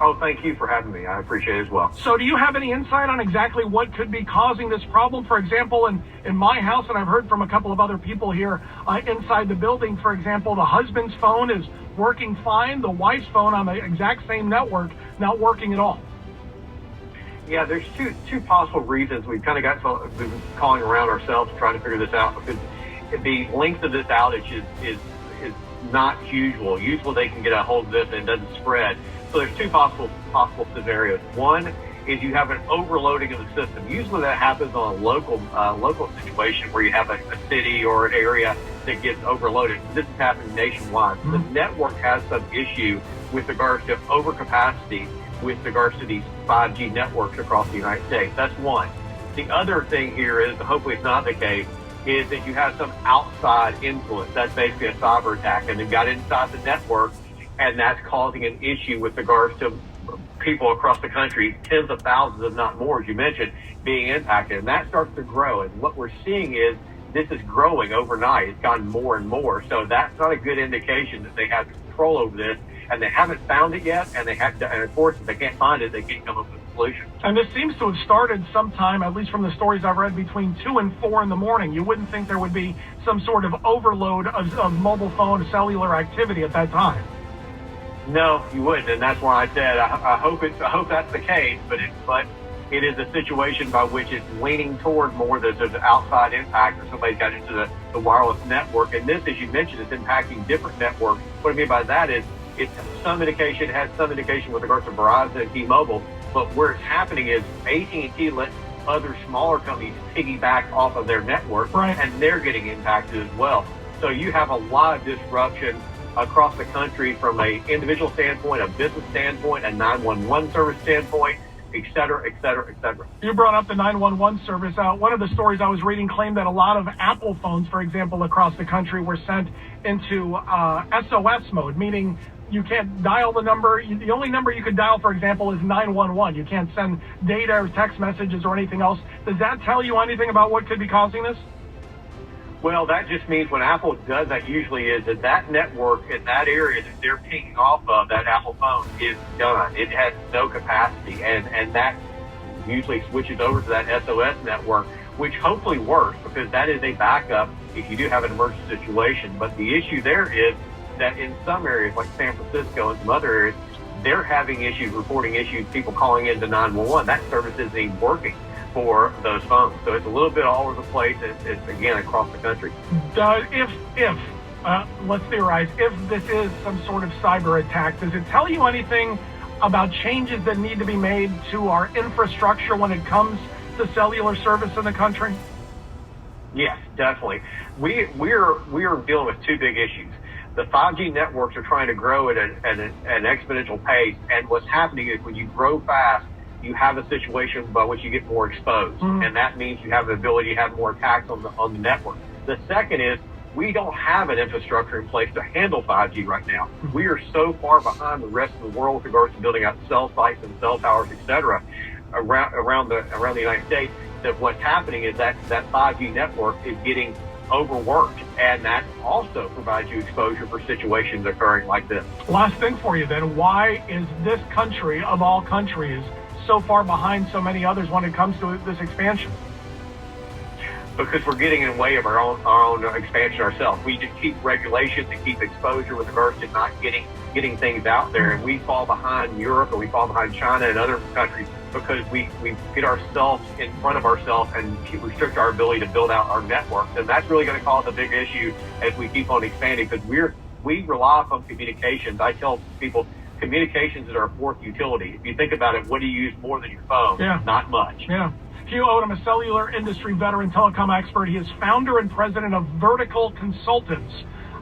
Oh, thank you for having me. I appreciate it as well. So do you have any insight on exactly what could be causing this problem? For example, in my house, and I've heard from a couple of other people here inside the building, for example, the husband's phone is working fine. The wife's phone on the exact same network not working at all. Yeah, there's two possible reasons. We've kind of been calling around ourselves trying to figure this out, because the length of this outage is not usual. Usually they can get a hold of this and it doesn't spread. So there's two possible scenarios. One is you have an overloading of the system. Usually that happens on a local situation where you have a city or an area that gets overloaded. This is happening nationwide. The network has some issue with regards to overcapacity with regards to these 5G networks across the United States. That's one. The other thing here is, hopefully it's not the case, is that you have some outside influence. That's basically a cyber attack, and they've got inside the network, and that's causing an issue with regards to people across the country, tens of thousands, if not more, as you mentioned, being impacted. And that starts to grow. And what we're seeing is this is growing overnight. It's gotten more and more. So that's not a good indication that they have control over this. And they haven't found it yet. And and of course, if they can't find it, they can't come up with a solution. And this seems to have started sometime, at least from the stories I've read, between 2 and 4 in the morning. You wouldn't think there would be some sort of overload of mobile phone cellular activity at that time. No, you wouldn't, and that's why I said I hope that's the case. But it is a situation by which it's leaning toward more that there's an outside impact, or somebody's got into the wireless network. And this, as you mentioned, is impacting different networks. What I mean by that is it's some indication with regards to Verizon and T-Mobile, but where it's happening is AT&T lets other smaller companies piggyback off of their network, right, and they're getting impacted as well. So you have a lot of disruption across the country from a individual standpoint, a business standpoint, a 911 service standpoint, et cetera, et cetera, et cetera. You brought up the 911 service. One of the stories I was reading claimed that a lot of Apple phones, for example, across the country were sent into SOS mode, meaning you can't dial the number. The only number you could dial, for example, is 911. You can't send data or text messages or anything else. Does that tell you anything about what could be causing this? Well, that just means when Apple does that, usually is that network in that area that they're pinging off of, that Apple phone, is done. It has no capacity, and that usually switches over to that SOS network, which hopefully works, because that is a backup if you do have an emergency situation. But the issue there is that in some areas, like San Francisco and some other areas, they're having issues, reporting issues, people calling into 911. That service isn't even working for those phones. So it's a little bit all over the place. It's again, across the country. Let's theorize, if this is some sort of cyber attack, does it tell you anything about changes that need to be made to our infrastructure when it comes to cellular service in the country? Yes, definitely. We are dealing with two big issues. The 5G networks are trying to grow at an exponential pace, and what's happening is when you grow fast, you have a situation by which you get more exposed, and that means you have the ability to have more attacks on the network. The second is we don't have an infrastructure in place to handle 5G right now. We are so far behind the rest of the world with regards to building out cell sites and cell towers, et cetera, around the United States, that what's happening is that 5G network is getting overworked, and that also provides you exposure for situations occurring like this. Last thing for you then, why is this country of all countries so far behind so many others when it comes to this expansion? Because we're getting in the way of our own expansion ourselves. We just keep regulations and keep exposure with regards to not getting things out there, and we fall behind Europe, or we fall behind China and other countries because we get ourselves in front of ourselves and restrict our ability to build out our networks. And that's really going to cause a big issue as we keep on expanding, because we rely upon communications. I tell people communications is our fourth utility. If you think about it, what do you use more than your phone? Yeah. Not much. Yeah. Hugh Odom, a cellular industry veteran, telecom expert. He is founder and president of Vertical Consultants.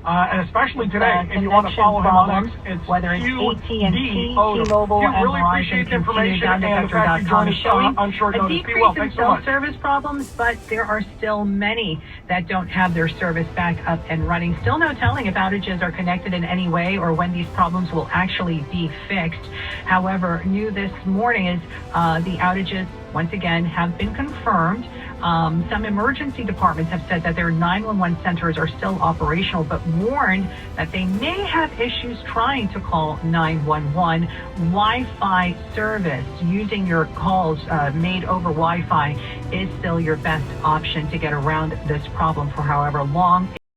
And especially today, if you want to follow him on X, it's whether it's AT&T, T-Mobile, and really appreciate the information and the fact you joined us on short notice. A decrease in cell service problems, but there are still many that don't have their service back up and running. Still no telling if outages are connected in any way or when these problems will actually be fixed. However, new this morning is the outages once again, have been confirmed. Some emergency departments have said that their 911 centers are still operational, but warned that they may have issues trying to call 911. Wi-Fi service, using your calls made over Wi-Fi, is still your best option to get around this problem for however long